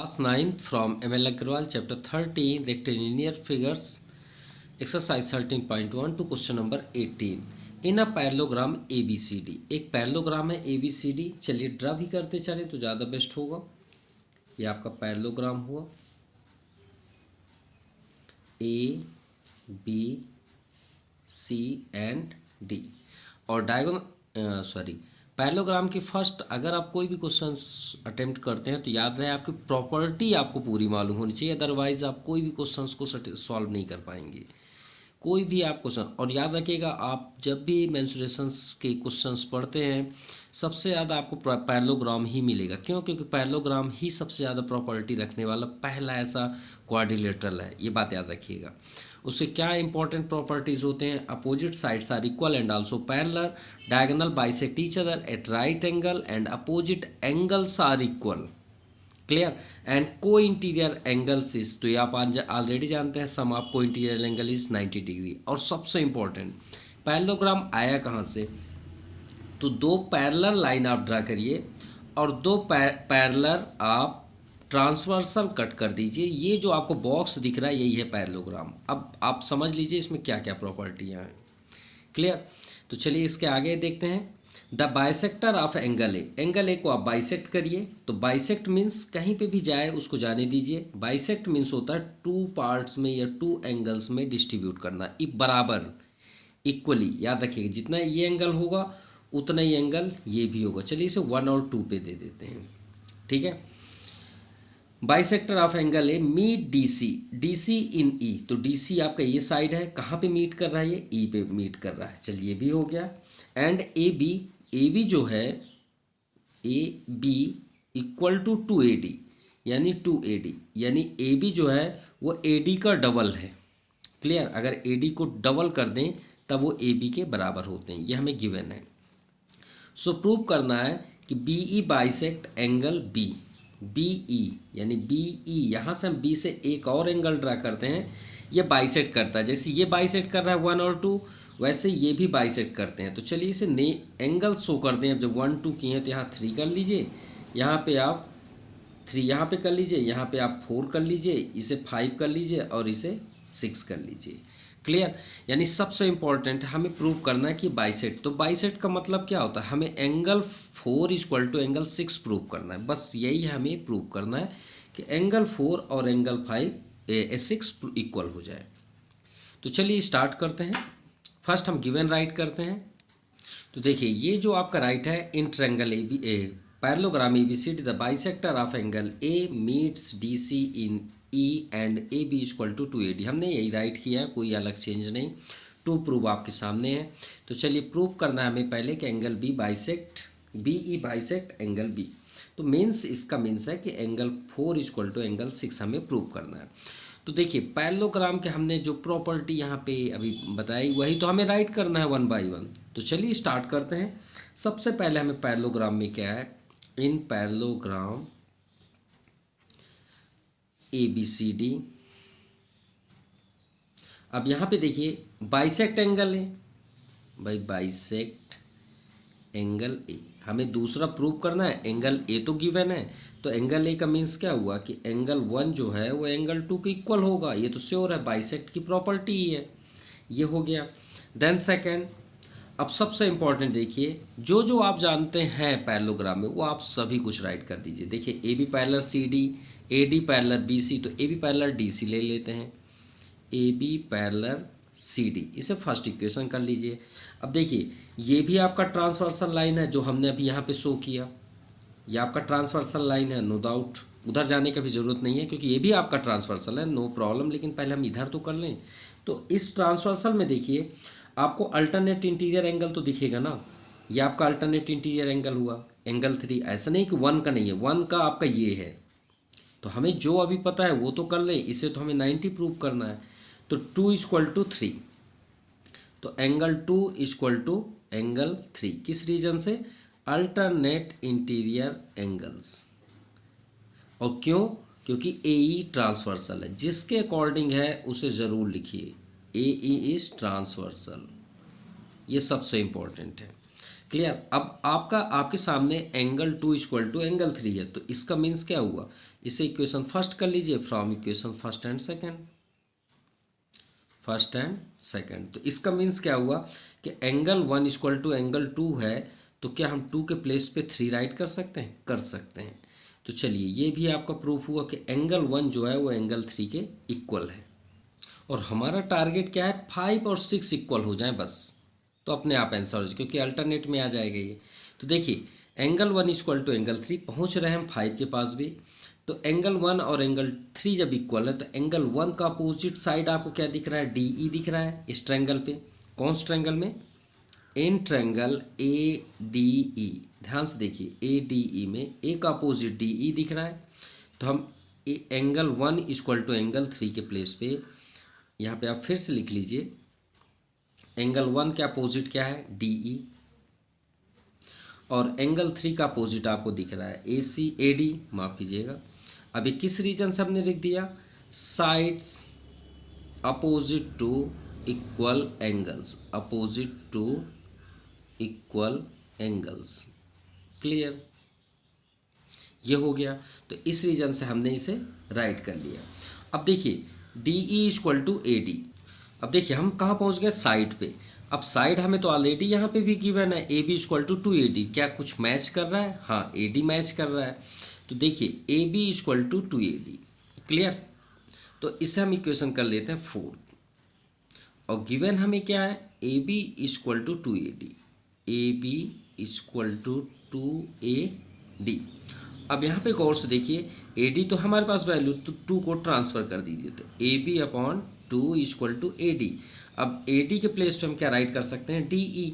Class 9th from ML Agrawal, Chapter 13, Rectilinear Figures, Exercise 13.1 to question number 18. In a parallelogram ABCD, एक parallelogram है ABCD। चलिए draw भी करते चले तो ज़्यादा बेस्ट होगा। ये आपका पैरेललोग्राम हुआ ABC एंड D और डायगोनल पैरेललोग्राम की फर्स्ट अगर आप कोई भी क्वेश्चन अटेम्प्ट करते हैं तो याद रहे आपकी प्रॉपर्टी आपको पूरी मालूम होनी चाहिए, अदरवाइज आप कोई भी क्वेश्चंस को सॉल्व नहीं कर पाएंगे। कोई भी आप क्वेश्चन, और याद रखिएगा आप जब भी मेंसुरेशंस के क्वेश्चंस पढ़ते हैं सबसे ज़्यादा आपको पैरेललोग्राम ही मिलेगा। क्यों? क्योंकि पैरेललोग्राम ही सबसे ज़्यादा प्रॉपर्टी रखने वाला पहला ऐसा क्वाड्रिलेटरल है, ये बात याद रखिएगा। उससे क्या इंपॉर्टेंट प्रॉपर्टीज होते हैं? Opposite sides are equal and also parallel, diagonal bisect each other at right angle and opposite angles are equal, clear, and co-interior angles is, तो ये आप ऑलरेडी जानते हैं, sum of co-interior angle is 90 degree. और सबसे important parallelogram आया कहाँ से? तो दो पैरेलल लाइन आप ड्रा करिए और दो पैरेलल आप ट्रांसवर्सल कट कर दीजिए। ये जो आपको बॉक्स दिख रहा है यही है पैरेललोग्राम। अब आप समझ लीजिए इसमें क्या क्या प्रॉपर्टियाँ हैं, क्लियर। तो चलिए इसके आगे देखते हैं। The bisector of angle A, angle A को आप बाइसेक्ट करिए। तो बाइसेक्ट मीन्स कहीं पे भी जाए उसको जाने दीजिए। बाइसेक्ट मीन्स होता है टू पार्ट्स में या टू एंगल्स में डिस्ट्रीब्यूट करना, बराबर इक्वली। याद रखिएगा जितना ये एंगल होगा उतना ही एंगल ये भी होगा। चलिए इसे 1 और 2 पे दे देते हैं, ठीक है। Bisector of angle A meet DC, DC in E, तो डीसी आपका ये साइड है, कहाँ पे मीट कर रहा है? ये ई पे मीट कर रहा है। चलिए ये भी हो गया। एंड ए बी जो है A B equal to 2AD, यानी 2AD, यानी ए बी जो है वो AD का डबल है, क्लियर। अगर AD को डबल कर दें तब वो AB के बराबर होते हैं, ये हमें गिवन है। सो प्रूव करना है कि BE bisect angle B, BE यानी BE, यहाँ से हम B से एक और एंगल ड्रा करते हैं, ये बाइसेक्ट करता है। जैसे ये बाइसेक्ट कर रहा है 1 और 2, वैसे ये भी बाइसेक्ट करते हैं। तो चलिए इसे एंगल शो कर दें। अब जब 1 2 किए हैं तो यहाँ 3 कर लीजिए, यहाँ पे आप 3 यहाँ पे कर लीजिए, यहाँ पे आप 4 कर लीजिए, इसे 5 कर लीजिए और इसे 6 कर लीजिए, क्लियर। यानी सबसे इंपॉर्टेंट हमें प्रूव करना है कि बाइसेक्ट। तो बाइसेक्ट का मतलब क्या होता है? हमें angle 4 equal to angle 6 prove करना है, बस यही हमें प्रूव करना है कि एंगल 4 और एंगल 6 इक्वल हो जाए। तो चलिए स्टार्ट करते हैं। फर्स्ट हम गिवन राइट करते हैं। तो देखिए ये जो आपका राइट है, in triangle parallelogram ABCD the bisector of angle A meets DC in E and AB equal to 2AD, हमने यही राइट किया है, कोई अलग चेंज नहीं। टू प्रूव आपके सामने है। तो चलिए प्रूव करना है हमें पहले कि angle BE bisect angle B। तो मीन्स इसका मीन्स है कि एंगल 4 इक्वल टू एंगल 6 हमें प्रूव करना है। तो देखिए पैरेललोग्राम के हमने जो प्रॉपर्टी यहाँ पे अभी बताई वही तो हमें राइट करना है 1 बाई 1। तो चलिए स्टार्ट करते हैं। सबसे पहले हमें पैरेललोग्राम में क्या है, इन पैरेललोग्राम ABCD, अब यहाँ पे देखिए बाइसेक्ट एंगल है भाई, बाइसेक्ट एंगल A। हमें दूसरा प्रूव करना है, एंगल A तो गिवन है, तो एंगल A का मीन्स क्या हुआ कि एंगल 1 जो है वो एंगल 2 के इक्वल होगा, ये तो श्योर है, बाइसेक्ट की प्रॉपर्टी ही है। ये हो गया। देन सेकंड, अब सबसे इंपॉर्टेंट देखिए, जो जो आप जानते हैं पैरेललोग्राम में वो आप सभी कुछ राइट कर दीजिए। देखिए AB parallel CD, AD parallel BC, तो AB पैरेलल DC ले लेते हैं, AB पैरेलल CD, इसे फर्स्ट इक्वेशन कर लीजिए। अब देखिए ये भी आपका ट्रांसवर्सल लाइन है जो हमने अभी यहाँ पे शो किया, ये आपका ट्रांसवर्सल लाइन है, नो डाउट, उधर जाने की भी ज़रूरत नहीं है क्योंकि ये भी आपका ट्रांसवर्सल है, नो प्रॉब्लम। लेकिन पहले हम इधर तो कर लें। तो इस ट्रांसवर्सल में देखिए आपको अल्टरनेट इंटीरियर एंगल तो दिखेगा ना, ये आपका अल्टरनेट इंटीरियर एंगल हुआ एंगल 3। ऐसा नहीं कि 1 का नहीं है, 1 का आपका ये है। तो हमें जो अभी पता है वो तो कर लें, इसे तो हमें 90 प्रूव करना है। तो 2 इक्वल टू 3, तो एंगल 2 इक्वल टू एंगल 3, किस रीजन से? Alternate interior angles. और क्यों? क्योंकि AE ट्रांसवर्सल है, जिसके अकॉर्डिंग है उसे ज़रूर लिखिए, AE इज ट्रांसवर्सल, ये सबसे इंपॉर्टेंट है। क्लियर। अब आपके सामने एंगल 2 इक्वल टू एंगल 3 है, तो इसका मीन्स क्या हुआ, इसे इक्वेशन फर्स्ट कर लीजिए from equation first and second, तो इसका मीन्स क्या हुआ कि एंगल 1 इक्वल टू एंगल 2 है, तो क्या हम 2 के प्लेस पे 3 राइट कर सकते हैं, कर सकते हैं। तो चलिए ये भी आपका प्रूफ हुआ कि एंगल 1 जो है वो एंगल 3 के इक्वल है, और हमारा टारगेट क्या है, 5 और 6 इक्वल हो जाए बस, तो अपने आप आंसर हो जाए, क्योंकि अल्टरनेट में आ जाएगा ये। तो देखिए एंगल 1 इक्वल टू एंगल 3, पहुँच रहे हैं हम 5 के पास भी, तो एंगल 1 और एंगल 3 जब इक्वल है तो एंगल 1 का अपोजिट साइड आपको क्या दिख रहा है, डी ई दिख रहा है इस ट्रायंगल पे। कौन से ट्रायंगल में, in triangle A D E, ध्यान से देखिए ए डी ई में ए का अपोजिट डी ई दिख रहा है, तो हम एंगल 1 इक्वल टू एंगल 3 के प्लेस पे यहाँ पे आप फिर से लिख लीजिए, एंगल 1 के अपोजिट क्या है, डी ई, और एंगल 3 का अपोजिट आपको दिख रहा है ए सी ए डी, माफ़ कीजिएगा। अभी किस रीजन से हमने लिख दिया, sides opposite to equal angles, opposite to equal angles, clear, ये हो गया। तो इस रीजन से हमने इसे राइट कर लिया। अब देखिए D E equal to A D, अब देखिए हम कहाँ पहुँच गए, साइड पे। अब साइड हमें तो ऑलरेडी यहाँ पे भी गिवन है, A B equal to 2AD, क्या कुछ मैच कर रहा है, हाँ ए डी मैच कर रहा है। तो देखिए A B equal to 2AD, clear. तो इसे हम इक्वेशन कर लेते हैं 4, और गिवन हमें क्या है, A B equal to 2AD, A B equal to 2AD। अब यहाँ पे गौर से देखिए ए डी तो हमारे पास वैल्यू, तो 2 को ट्रांसफ़र कर दीजिए, तो A B upon 2 equal to A D. अब ए डी के प्लेस पे हम क्या राइट कर सकते हैं, डी ई,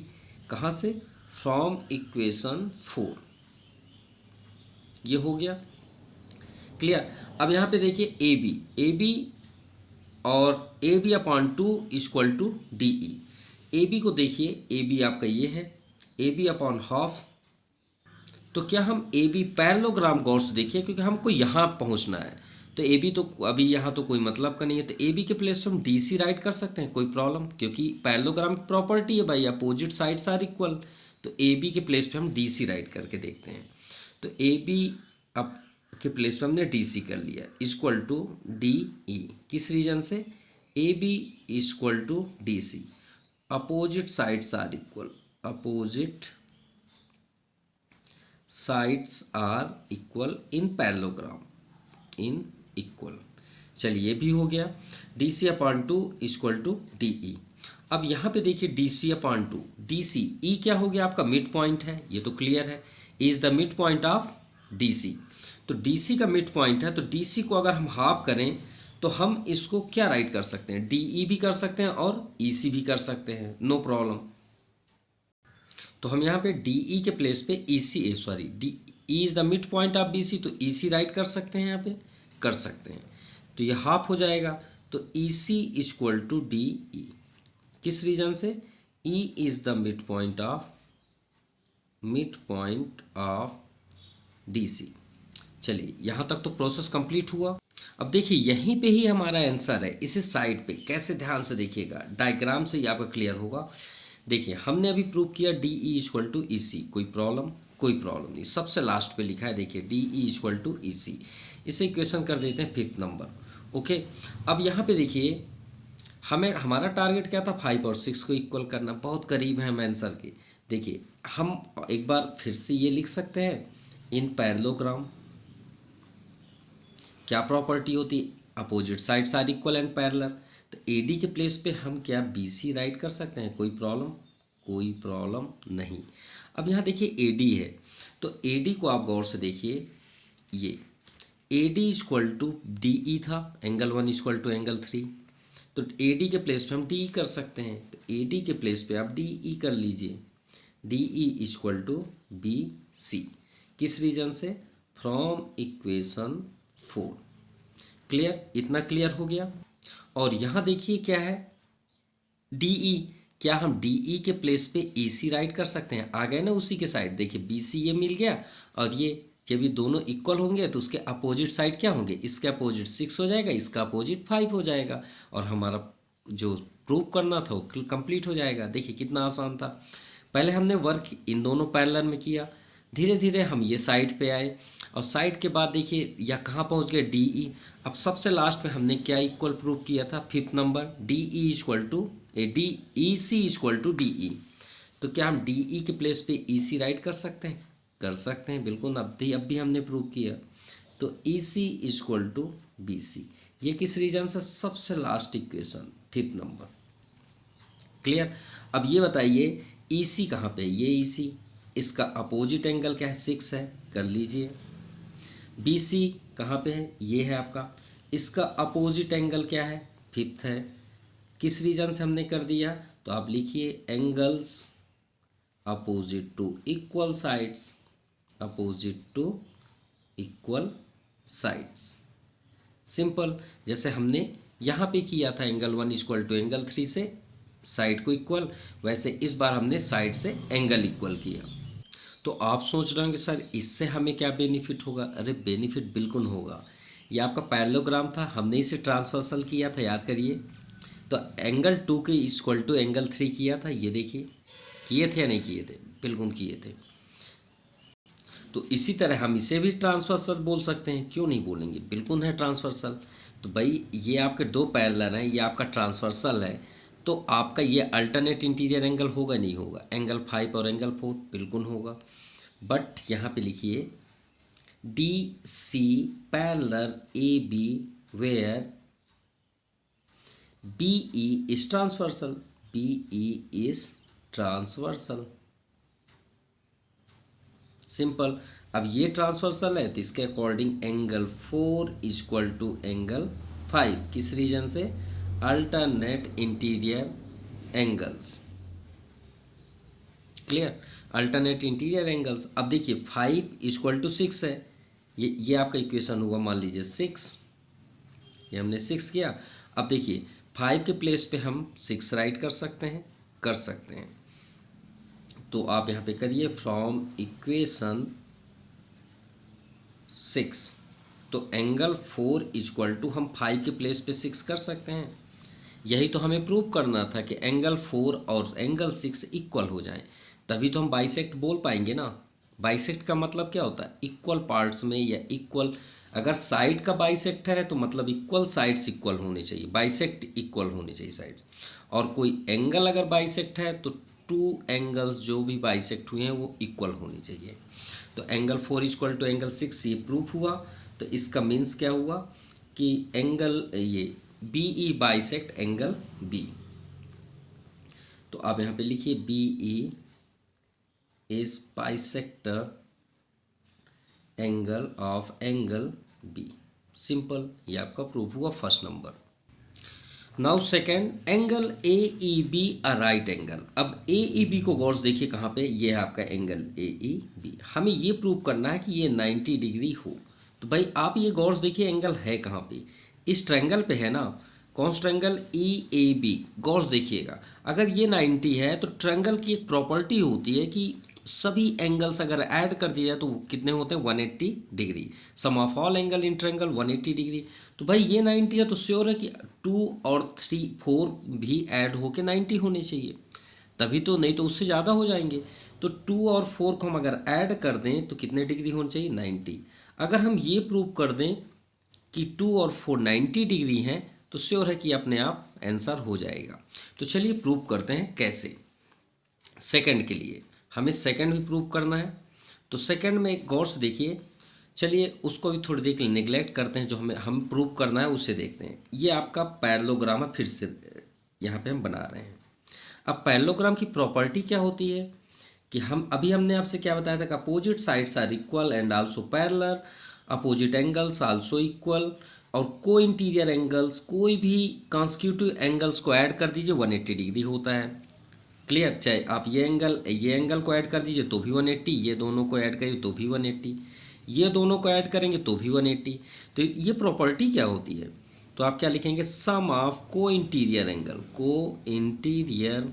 कहाँ से, फ्रॉम इक्वेशन 4, ये हो गया, क्लियर। अब यहाँ पे देखिए ए बी और A B upon 2 equal to D E. A B को देखिए, ए बी आपका ये है, ए बी अपॉन हाफ, तो क्या हम ए बी पैरेललोग्राम गौर से देखिए, क्योंकि हमको यहाँ पहुँचना है, तो ए बी तो अभी यहाँ तो कोई मतलब का नहीं है, तो ए बी के प्लेस पे हम डी सी राइट कर सकते हैं, कोई प्रॉब्लम, क्योंकि पैरेललोग्राम की प्रॉपर्टी है भाई, अपोजिट साइड्स आर इक्वल, तो ए बी के प्लेस पे हम डी सी राइट करके देखते हैं। तो ए बी अब के प्लेस पे हमने डी सी कर लिया, इक्वल टू डी ई, किस रीजन से, A B equal to D C, opposite sides are equal, opposite sides are equal in parallelogram, in equal. चलिए ये भी हो गया, D C upon 2 equal to D E. अब यहाँ पे देखिए D C upon 2, D C E क्या हो गया, आपका मिड पॉइंट है, ये तो क्लियर है, is the mid point of D C. तो डी सी का मिड पॉइंट है, तो डी सी को अगर हम हाफ करें तो हम इसको क्या राइट कर सकते हैं, डी ई भी कर सकते हैं और ई सी भी कर सकते हैं, नो प्रॉब्लम। तो हम यहाँ पे डी ई के प्लेस पे E C, sorry D E is the mid point of B C, तो ई सी राइट कर सकते हैं, यहाँ पे कर सकते हैं, तो ये हाफ हो जाएगा, तो E C equal to D E, किस रीजन से, E is the mid point of D C. चलिए यहाँ तक तो प्रोसेस कंप्लीट हुआ। अब देखिए यहीं पे ही हमारा आंसर है, इसी साइड पे, कैसे, ध्यान से देखिएगा, डायग्राम से ही आपका क्लियर होगा। देखिए हमने अभी प्रूव किया डी ई इक्वल टू ई सी, कोई प्रॉब्लम, कोई प्रॉब्लम नहीं, सबसे लास्ट पे लिखा है, देखिए डी ई इक्वल टू ई सी, इसे इक्वेशन कर देते हैं 5th नंबर, ओके। अब यहाँ पे देखिए हमें, हमारा टारगेट क्या था, 5 और 6 को इक्वल करना, बहुत करीब है हम आंसर के। देखिए हम एक बार फिर से ये लिख सकते हैं, इन पैरेललोग्राम क्या प्रॉपर्टी होती है, opposite sides are equal and parallel, तो ए डी के प्लेस पे हम क्या बी सी राइट कर सकते हैं, कोई प्रॉब्लम, कोई प्रॉब्लम नहीं। अब यहाँ देखिए ए डी है, तो ए डी को आप गौर से देखिए, ये A D equal to D E था, एंगल 1 इक्वल टू एंगल 3, तो ए डी के प्लेस पे हम डी ई कर सकते हैं, तो ए डी के प्लेस पे आप डी ई कर लीजिए, D E equal to B C, किस रीजन से, फ्रॉम इक्वेशन 4, क्लियर, इतना क्लियर हो गया। और यहाँ देखिए क्या है, डी ई, क्या हम डी ई के प्लेस पे ए सी राइट कर सकते हैं, आ गए ना उसी के साइड, देखिए बी सी ये मिल गया, और ये जब ये दोनों इक्वल होंगे तो उसके अपोजिट साइड क्या होंगे, इसके अपोजिट 6 हो जाएगा, इसका अपोजिट 5 हो जाएगा, और हमारा जो प्रूव करना था वो कंप्लीट हो जाएगा। देखिए कितना आसान था, पहले हमने वर्क इन दोनों पैरेलल में किया, धीरे धीरे हम ये साइड पे आए और साइड के बाद देखिए या कहाँ पहुँच गए DE। अब सबसे लास्ट में हमने क्या इक्वल प्रूव किया था, fifth number, DE equal to EC equal to DE। तो क्या हम DE के प्लेस पे EC राइट कर सकते हैं? कर सकते हैं बिल्कुल। अब भी हमने प्रूव किया। तो EC इक्वल टू BC, ये किस रीजन से? सबसे last equation, fifth number. Clear. अब ये बताइए EC कहाँ पे? ये EC, इसका अपोजिट एंगल क्या है? 6 है, कर लीजिए। BC कहाँ पे है? ये है आपका, इसका अपोजिट एंगल क्या है? 5th है। किस रीजन से हमने कर दिया? तो आप लिखिए angles opposite to equal sides, opposite to equal sides. Simple, जैसे हमने यहाँ पे किया था एंगल 1 इक्वल टू एंगल 3 से साइड को इक्वल, वैसे इस बार हमने साइड से एंगल इक्वल किया। तो आप सोच रहे होंगे सर इससे हमें क्या बेनिफिट होगा? अरे बेनिफिट बिल्कुल होगा। ये आपका पैरेललोग्राम था, हमने इसे ट्रांसवर्सल किया था, याद करिए। तो एंगल 2 के इक्वल टू एंगल 3 किया था, ये देखिए। किए थे या नहीं किए थे? बिल्कुल किए थे। तो इसी तरह हम इसे भी ट्रांसवर्सल बोल सकते हैं, क्यों नहीं बोलेंगे? बिल्कुल है ट्रांसवर्सल। तो भाई ये आपके दो पैरेलल हैं, ये आपका ट्रांसवर्सल है, तो आपका ये अल्टरनेट इंटीरियर एंगल होगा नहीं होगा? एंगल 5 और एंगल 4 बिल्कुल होगा। बट यहाँ पे लिखिए DC parallel AB where BE is transversal, BE is transversal. Simple. अब ये ट्रांसवर्सल है तो इसके according angle 4 equal to angle 5, किस रीजन से? Alternate interior angles. Clear. Alternate interior angles. अब देखिए 5 इक्वल टू 6 है, ये आपका इक्वेशन होगा, मान लीजिए 6, ये हमने 6 किया। अब देखिए 5 के प्लेस पे हम 6 राइट कर सकते हैं, कर सकते हैं। तो आप यहाँ पे करिए फ्रॉम इक्वेशन 6, तो एंगल 4 इक्वल टू हम 5 के प्लेस पे 6 कर सकते हैं। यही तो हमें प्रूव करना था कि एंगल 4 और एंगल 6 इक्वल हो जाएं, तभी तो हम बाइसेक्ट बोल पाएंगे ना। बाइसेक्ट का मतलब क्या होता है? इक्वल पार्ट्स में या इक्वल, अगर साइड का बाइसेक्ट है तो मतलब इक्वल साइड्स इक्वल होने चाहिए, बाइसेक्ट इक्वल होने चाहिए साइड्स। और कोई एंगल अगर बाइसेक्ट है तो 2 एंगल्स जो भी बाइसेक्ट हुए हैं वो इक्वल होनी चाहिए। तो एंगल 4 इक्वल टू एंगल 6 ये प्रूफ हुआ। तो इसका मीन्स क्या हुआ कि एंगल ये BE बाइसेक्ट एंगल B। तो आप यहाँ पे लिखिए BE is bisector angle of angle B। Simple, ये आपका प्रूफ हुआ first number. Now second, angle AEB a right angle. अब AEB को गौर से देखिए कहाँ पे, ये है आपका एंगल AEB। हमें ये प्रूव करना है कि ये 90 डिग्री हो। तो भाई आप ये गौर से देखिए एंगल है कहाँ पे? इस ट्रायंगल पे है ना, कौन सा ट्रायंगल? EAB। गौर से देखिएगा, अगर ये 90 है तो ट्रायंगल की एक प्रॉपर्टी होती है कि सभी एंगल्स अगर ऐड कर दिया जाए तो कितने होते हैं? 180 degree. Sum of all angle in triangle 180 degree. तो भाई ये 90 है तो श्योर है कि 2 और 3 4 भी ऐड होके 90 होने चाहिए, तभी तो, नहीं तो उससे ज़्यादा हो जाएंगे। तो 2 और 4 को हम अगर ऐड कर दें तो कितने डिग्री होने चाहिए? 90। अगर हम ये प्रूव कर दें कि 2 और 4 90 डिग्री हैं तो श्योर है कि अपने आप आंसर हो जाएगा। तो चलिए प्रूव करते हैं कैसे। सेकंड के लिए हमें सेकंड भी प्रूव करना है। तो सेकंड में एक गौर से देखिए, चलिए उसको भी थोड़ी देर निगलेक्ट करते हैं, जो हम प्रूव करना है उसे देखते हैं। ये आपका पैरेललोग्राम है, फिर से यहाँ पे हम बना रहे हैं। अब पैरेललोग्राम की प्रॉपर्टी क्या होती है कि हमने आपसे क्या बताया था कि opposite sides are equal and also parallel, opposite angles also equal, और को इंटीरियर एंगल्स, कोई भी कॉन्सिक्यूटिव एंगल्स को ऐड कर दीजिए 180 डिग्री होता है। क्लियर। चाहे आप ये एंगल को ऐड कर दीजिए तो भी 180, ये दोनों को ऐड करिए तो भी 180, ये दोनों को ऐड करेंगे तो भी 180। तो ये प्रॉपर्टी क्या होती है? तो आप क्या लिखेंगे? सम ऑफ को इंटीरियर एंगल, को इंटीरियर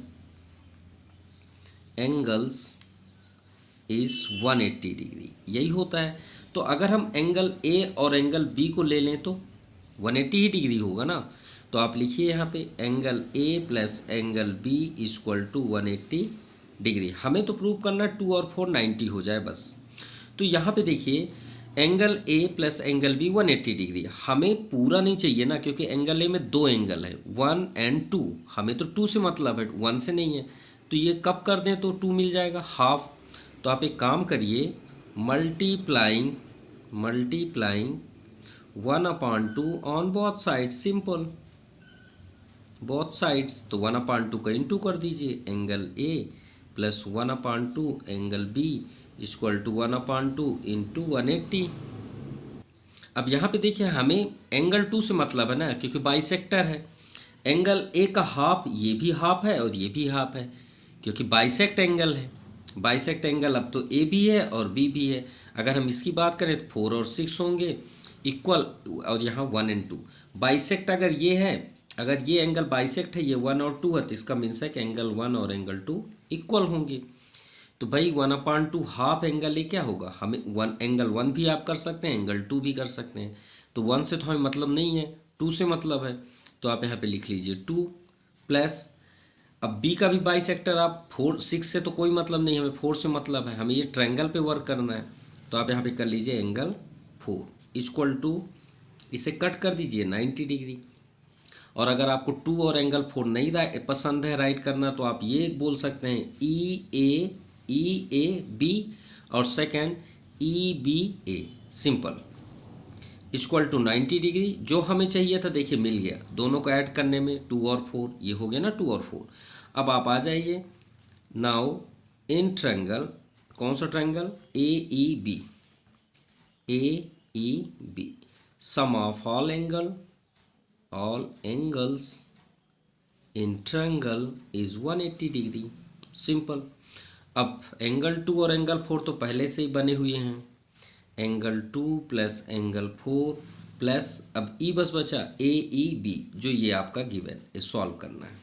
एंगल्स इज 180 डिग्री, यही होता है। तो अगर हम एंगल A और एंगल B को ले लें तो 180 ही डिग्री होगा ना। तो आप लिखिए यहाँ पे angle A plus angle B equal to 180 degree. हमें तो प्रूव करना 2 और 4 90 हो जाए बस। तो यहाँ पे देखिए angle A plus angle B 180 degree. हमें पूरा नहीं चाहिए ना, क्योंकि एंगल ए में 2 एंगल है 1 एंड 2। हमें तो 2 से मतलब है, 1 से नहीं है। तो ये कब कर दें तो 2 मिल जाएगा हाफ। तो आप एक काम करिए, multiplying 1/2 on both side, simple. Both sides तो 1/2 का इंटू कर दीजिए, angle A plus 1/2 angle B equal to 1/2 into 180। अब यहाँ पे देखिए हमें एंगल 2 से मतलब है ना, क्योंकि बाइसेक्टर है। एंगल ए का हाफ ये भी हाफ है और ये भी हाफ है, क्योंकि बाइसेक्ट एंगल है। बाइसेक्ट एंगल अब तो ए भी है और बी भी है। अगर हम इसकी बात करें तो 4 और 6 होंगे इक्वल, और यहाँ 1 एंड 2 बाइसेक्ट। अगर ये है, अगर ये एंगल बाइसेक्ट है, ये 1 और 2 है, तो इसका मीन्स है कि एंगल 1 और एंगल 2 इक्वल होंगे। तो भाई 1/2 हाफ एंगल ए क्या होगा, हमें एंगल 1 भी आप कर सकते हैं, एंगल 2 भी कर सकते हैं। तो 1 से तो हमें मतलब नहीं है, 2 से मतलब है। तो आप यहाँ पे लिख लीजिए 2 प्लस, अब बी का भी बाइसेक्टर आप 4 6 से तो कोई मतलब नहीं, हमें 4 से मतलब है, हमें ये ट्रायंगल पे वर्क करना है। तो आप यहाँ पे कर लीजिए एंगल 4 इक्वल टू, इसे कट कर दीजिए 90 डिग्री। और अगर आपको 2 और एंगल 4 नहीं पसंद है राइट करना, तो आप ये बोल सकते हैं ई ए बी और second E B A, simple, equal to 90 degree. जो हमें चाहिए था देखिए मिल गया, दोनों को ऐड करने में 2 और 4, ये हो गया ना 2 और 4। अब आप आ जाइए नाउ इन ट्रायंगल, कौन सा triangle, A E B, sum of all angles in triangle is 180 degree, simple. अब एंगल 2 और एंगल 4 तो पहले से ही बने हुए हैं, एंगल 2 प्लस एंगल 4 प्लस, अब ई बस बचा ए ई बी, जो ये आपका गिवन है, सॉल्व करना है।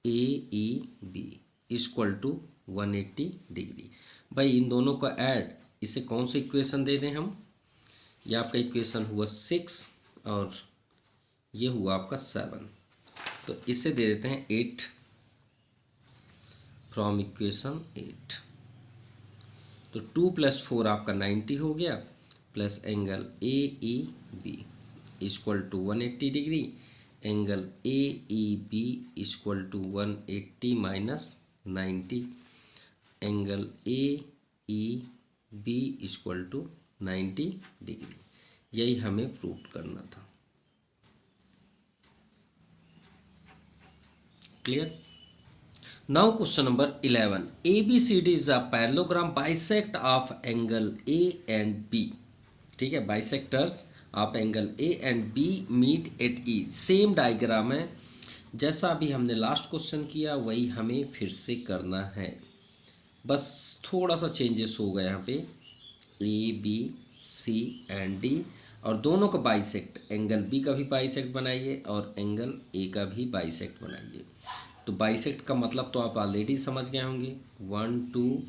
A E B equal to 180 degree. भाई इन दोनों का ऐड, इसे कौन सी इक्वेशन दे दें हम, ये आपका इक्वेशन हुआ 6 और ये हुआ आपका 7, तो इसे दे देते हैं 8 फ्रॉम इक्वेशन 8। तो 2 प्लस 4 आपका 90 हो गया, plus angle A E B equal to 180 degree, angle A E B equal to 180 minus 90, angle A E B equal to 90 degree. यही हमें प्रूव करना था। Clear? Now question number 11, ABCD is a parallelogram bisect of angle A and B. ठीक है, bisectors of angle A and B meet at E. Same diagram है, जैसा अभी हमने लास्ट क्वेश्चन किया वही हमें फिर से करना है, बस थोड़ा सा चेंजेस हो गया यहाँ पे, A B C and D, और दोनों का बाइसेक्ट, एंगल बी का भी बाइसेक्ट बनाइए और एंगल ए का भी बाइसेक्ट बनाइए। तो बाइसेक्ट का मतलब तो आप ऑलरेडी समझ गए होंगे, 1 2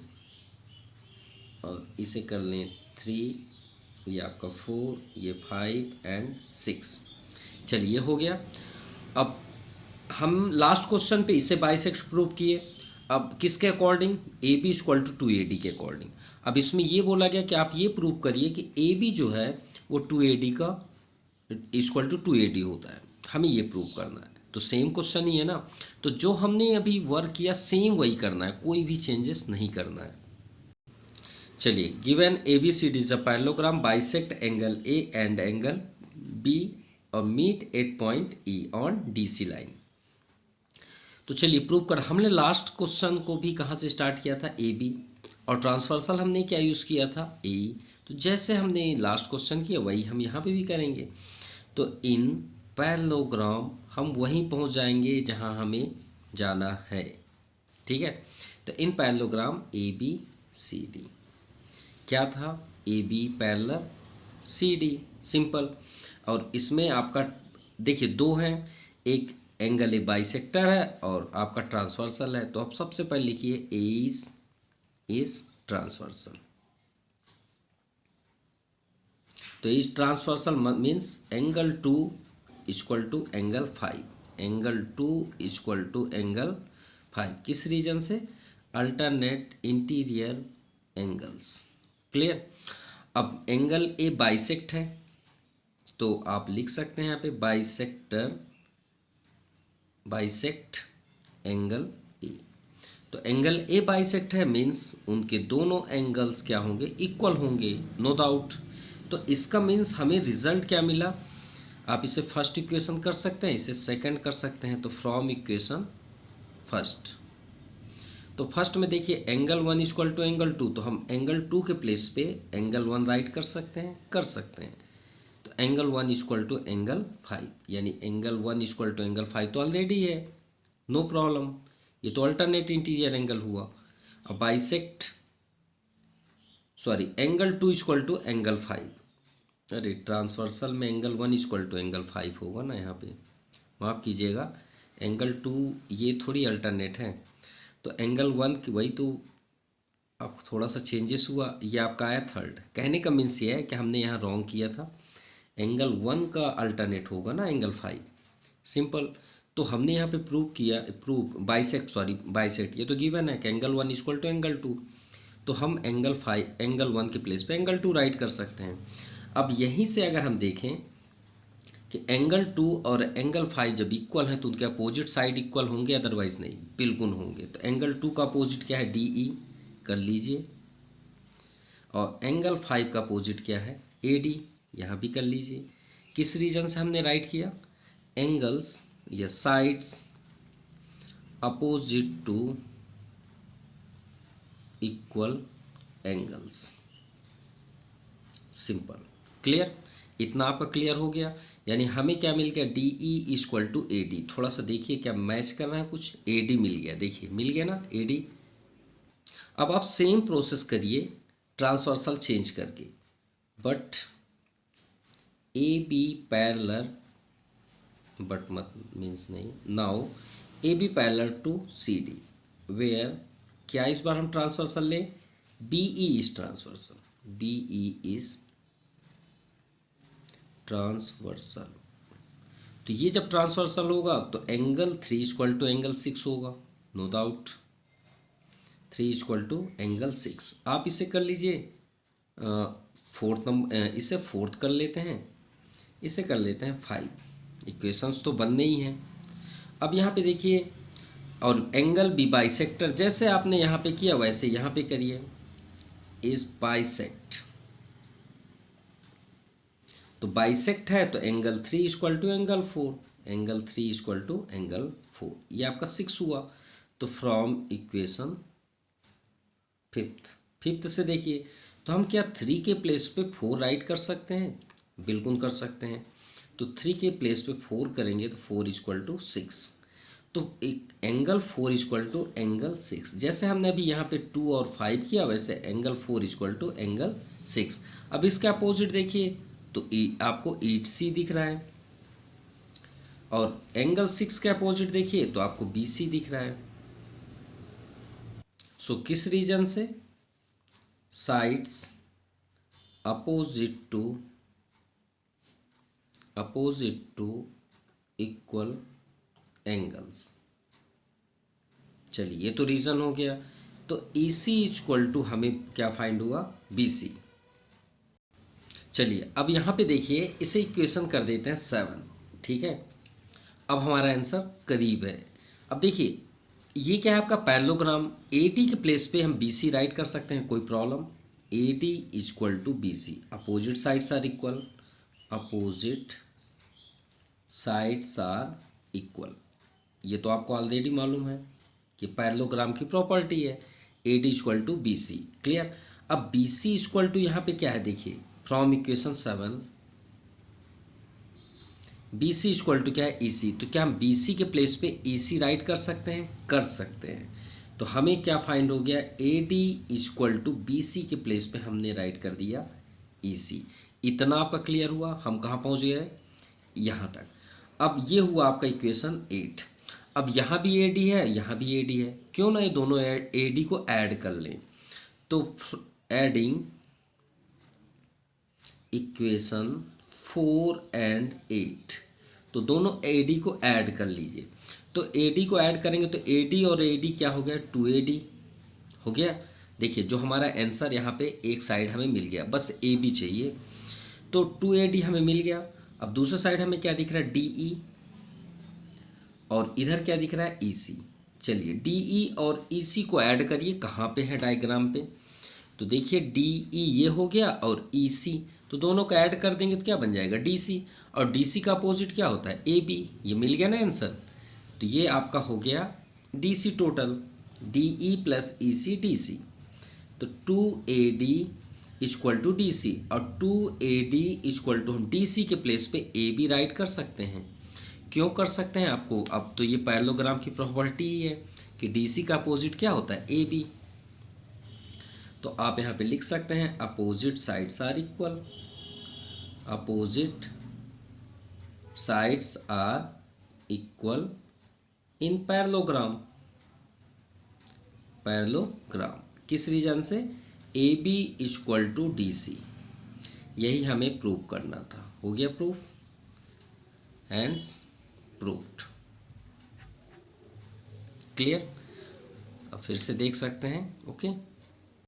और इसे कर लें 3, ये आपका 4, ये 5 एंड 6। चलिए हो गया। अब हम लास्ट क्वेश्चन पे इसे बाइसेक्ट प्रूव किए, अब किसके according, A B equal to 2AD के अकॉर्डिंग। अब इसमें ये बोला गया कि आप ये प्रूव करिए कि ए बी जो है वो 2AD का इक्वल टू 2AD होता है, हमें ये प्रूव करना है। तो सेम क्वेश्चन ही है ना, तो जो हमने अभी वर्क किया सेम वही करना है, कोई भी चेंजेस नहीं करना है। चलिए, given ABCD is a parallelogram bisect angle A and angle B और meet at point E on DC line. तो चलिए प्रूव कर, हमने लास्ट क्वेश्चन को भी कहाँ से स्टार्ट किया था, AB, और ट्रांसवर्सल हमने क्या यूज़ किया था, AE। तो जैसे हमने लास्ट क्वेश्चन किया वही हम यहाँ पे भी करेंगे। तो इन पैरेललोग्राम हम वहीं पहुँच जाएंगे जहाँ हमें जाना है। ठीक है, तो इन पैरेललोग्राम ABCD क्या था, AB पैरेलल CD, सिंपल। और इसमें आपका देखिए 2 हैं, एक एंगल ए बाइसेक्टर है और आपका ट्रांसवर्सल है। तो आप सबसे पहले लिखिए ए इज ट्रांसवर्सल। तो is transversal means angle 2 equal to angle 5, angle 2 equal to angle 5 किस रीजन से? Alternate interior angles. क्लियर। अब एंगल ए बाइसेक्ट है तो आप लिख सकते हैं यहाँ पे बाइसेक्ट एंगल ए। तो एंगल ए बाइसेक्ट है मीन्स उनके दोनों एंगल्स क्या होंगे? इक्वल होंगे, नो डाउट। तो इसका मीन्स हमें रिजल्ट क्या मिला? आप इसे फर्स्ट इक्वेशन कर सकते हैं, इसे सेकंड कर सकते हैं। तो फ्रॉम इक्वेशन फर्स्ट, तो फर्स्ट में देखिए एंगल 1 इक्वल टू एंगल 2, तो हम एंगल 2 के प्लेस पे एंगल 1 राइट कर सकते हैं। तो एंगल 1 इक्वल टू एंगल 5, यानी एंगल 1 इक्वल टू एंगल 5 तो ऑलरेडी है, नो प्रॉब्लम। ये तो अल्टरनेट इंटीरियर एंगल हुआ। अब एंगल 2 इक्वल टू एंगल 5। अरे ट्रांसवर्सल में एंगल 1 इक्वल टू एंगल 5 होगा ना, यहाँ पे माफ़ कीजिएगा, एंगल 2 ये थोड़ी अल्टरनेट है। तो एंगल 1 की वही तो अब थोड़ा सा चेंजेस हुआ, ये आपका आया थर्ड। कहने का मीन्स ये है कि हमने यहाँ रॉन्ग किया था, एंगल 1 का अल्टरनेट होगा ना एंगल 5, सिंपल। तो हमने यहाँ पे बाइसेक्ट, ये तो गिवन है कि एंगल 1 इक्वल टू एंगल 2, तो हम एंगल 1 के प्लेस पे एंगल 2 राइट कर सकते हैं। अब यहीं से अगर हम देखें कि एंगल 2 और एंगल 5 जब इक्वल हैं तो उनके अपोजिट साइड इक्वल होंगे, अदरवाइज नहीं, बिल्कुल होंगे। तो एंगल 2 का अपोजिट क्या है? DE कर लीजिए, और एंगल 5 का अपोजिट क्या है? AD, यहाँ भी कर लीजिए। किस रीजन से हमने राइट किया? एंगल्स या sides opposite to equal angles, simple. Clear? इतना आपका क्लियर हो गया। यानी हमें क्या मिल गया? DE equal to AD। थोड़ा सा देखिए क्या मैच कर रहा है कुछ, AD मिल गया, देखिए मिल गया ना AD। अब आप सेम प्रोसेस करिए ट्रांसवर्सल चेंज करके, बट AB पैरेलल, बट मत मीन्स नहीं, now AB parallel to CD, where क्या इस बार हम ट्रांसवर्सल लें? BE is transversal, BE is transversal. तो ये जब ट्रांसवर्सल होगा तो एंगल 3 इक्वल टू एंगल 6 होगा, no doubt. 3 equal to angle 6। आप इसे कर लीजिए फोर्थ नंबर, इसे फोर्थ कर लेते हैं, इसे कर लेते हैं 5। इक्वेशंस तो बनने ही हैं। अब यहाँ पे देखिए, और एंगल भी बाइसेक्टर, जैसे आपने यहाँ पे किया वैसे यहाँ पे करिए, इज बाइसेक्ट। तो बाइसेक्ट है तो angle 3 equal to angle 4, angle 3 equal to angle 4, ये आपका 6 हुआ। तो फ्रॉम इक्वेशन फिफ्थ से देखिए, तो हम क्या 3 के प्लेस पे 4 राइट कर सकते हैं? बिल्कुल कर सकते हैं। तो 3 के प्लेस पे 4 करेंगे तो 4 इक्वल टू 6। तो एक एंगल 4 इक्वल टू एंगल 6, जैसे हमने अभी यहाँ पे 2 और 5 किया वैसे एंगल 4 इक्वल टू एंगल 6। अब इसके अपोजिट देखिए तो आपको 8C दिख रहा है, और एंगल 6 के अपोजिट देखिए तो आपको BC दिख रहा है। सो किस रीजन से? Sides opposite to equal angles. चलिए ये तो रीजन हो गया। तो EC इक्वल टू हमें क्या फाइंड हुआ? BC। चलिए अब यहाँ पे देखिए, इसे इक्वेशन कर देते हैं 7, ठीक है। अब हमारा आंसर करीब है। अब देखिए ये क्या है आपका पैरेललोग्राम, AD के प्लेस पे हम BC राइट कर सकते हैं, कोई problem. AD equal to BC, opposite sides are equal, opposite sides are equal. ये तो आपको ऑलरेडी मालूम है कि पैरेललोग्राम की प्रॉपर्टी है, AD equal to BC। Clear? अब BC इक्वल टू यहाँ पे क्या है देखिए, from equation 7 BC equal to क्या है? EC। तो क्या हम BC के प्लेस पे EC राइट कर सकते हैं? कर सकते हैं। तो हमें क्या फाइंड हो गया? AD इक्वल टू BC के प्लेस पे हमने राइट कर दिया EC। इतना आपका क्लियर हुआ? हम कहाँ पहुँच गए? यहाँ तक। अब ये हुआ आपका इक्वेशन 8। अब यहाँ भी AD है, यहाँ भी AD है, क्यों ना ये दोनों AD को ऐड कर लें। तो एडिंग इक्वेशन 4 और 8, तो दोनों AD को ऐड कर लीजिए। तो AD को ऐड करेंगे तो AD और AD क्या हो गया, 2AD हो गया। देखिए जो हमारा आंसर यहाँ पे एक साइड हमें मिल गया, बस AB चाहिए, तो 2AD हमें मिल गया। अब दूसरे साइड हमें क्या दिख रहा है, DE, और इधर क्या दिख रहा है, EC। चलिए DE और EC को ऐड करिए, कहाँ पे है डायग्राम पे, तो देखिए DE ये हो गया और EC, तो दोनों को ऐड कर देंगे तो क्या बन जाएगा, DC, और DC का अपोजिट क्या होता है, AB। ये मिल गया ना आंसर, तो ये आपका हो गया DC total, DE plus EC DC, तो 2AD इक्वल टू DC, और 2AD इक्वल टू हम DC के प्लेस पे AB राइट कर सकते हैं। क्यों कर सकते हैं, आपको अब तो ये पैरेललोग्राम की प्रॉपर्टी ही है कि DC का अपोजिट क्या होता है, AB। तो आप यहाँ पे लिख सकते हैं opposite sides are equal, opposite sides are equal in parallelogram. Parallelogram किस रीजन से, AB इक्वल टू DC, यही हमें प्रूव करना था। हो गया प्रूफ, हैंस प्रूव्ड। क्लियर, अब फिर से देख सकते हैं। ओके।